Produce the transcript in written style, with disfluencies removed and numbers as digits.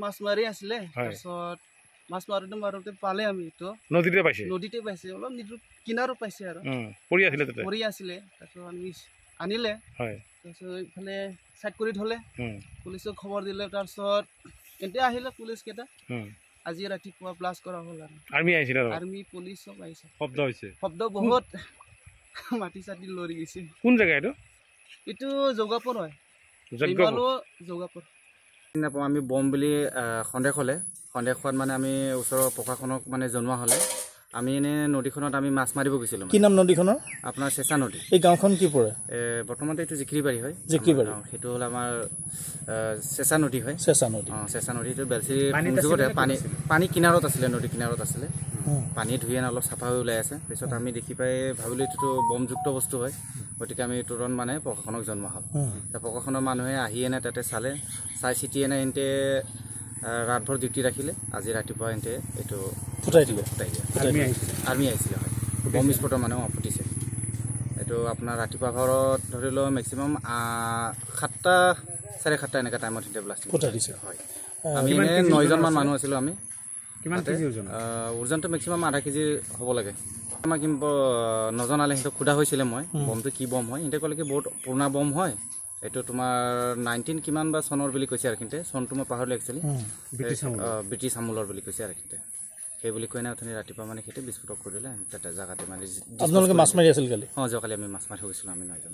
মাছ মাৰি আছিলে তাৰপিছত মাছ মাৰোতে পালে আমি এইটো নদীতে পাইছে অলপ নদীৰ কিনাৰো পাইছে আৰু পৰি আছিলে তাৰপিছত আমি আনিলে তাৰপিছত এইফালে চাইড কৰি থলে পুলিচক খবৰ দিলে তাৰপিছত এতিয়া আহিলে পুলিচ কেইটা আজি ৰাতিপুৱা ব্লাষ্ট কৰা হ'ল আৰু আৰ্মি পুলিচ চব আহিছে শব্দ বহুত মাটি চাটি লৰি গৈছে কোন জেগা এইটো জগাপুৰ হয় জগাপুৰ আমি বম বুলি সন্দেহ হ'লে সন্দেহ হোৱাত মানে আমি ওচৰৰ প্ৰশাসনক মানে জনোৱা হ'লে আমি এনে নদীখনত আমি মাছ মাৰিব গৈছিলোঁ কি নাম নদীখনৰ আপোনাৰ চেঁচা নদী এই গাঁওখন কি পৰে বৰ্তমান এইটো জিকিৰিবাৰী হয় সেইটো হ'ল আমাৰ চেঁচা নদী হয় চেঁচা নদীটো বেলচি যুগতে পানী কিনাৰত আছিলে নদী কিনাৰত আছিলে পানী ধুই আনে অলপ চাফা হৈ ওলাই আছে পিছত আমি দেখি পাই ভাবিলোঁ এইটোতো বমযুক্ত বস্তু হয় গতিকে আমি তুৰন্ত মানে প্ৰশাসনক জনোৱা হ'ল প্ৰশাসনৰ মানুহে আহি এনে তাতে চাই চিটি এনে এনতে ৰাতভৰ ডিউটি ৰাখিলে আজি ৰাতিপুৱা এনতে এইটো ফুটাই দিয়ে আৰ্মি আহিছিলে হয় বম বিস্ফোটৰ মানে ফুটিছে এইটো আপোনাৰ ৰাতিপুৱা ঘৰত ধৰি লওক মেক্সিমাম 7টা 7:30 এনেকুৱা টাইমত এতিয়া ব্লাষ্ট ফুটাই দিছে হয় আমি 9জনমান মানুহ আছিলোঁ আমি ওজনটো মেক্সিমাম আধা কেজি হ'ব লাগে আমাক নজনালে সিহঁতক সোধা হৈছিলে মই বমটো কি বম হয় সিহঁতে ক'লে কি বহুত পুৰণা বম হয় এইটো তোমাৰ 19 কিমান বা চনৰ বুলি কৈছে আৰু কিন্তু চনটো মই পাহৰিলোঁ একচুৱেলি ব্ৰিটিছ আমোলৰ বুলি কৈছে আৰু কিন্তু সেই বুলি কৈ অথনি ৰাতিপুৱা মানে সেইটো বিস্ফোৰক কৰি দিলে তাতে জেগাতে মানে আপোনালোকে মাছ মাৰি আছিল কালি যোৱাকালি আমি মাছ মাৰি গৈছিলোঁ আমি 9জন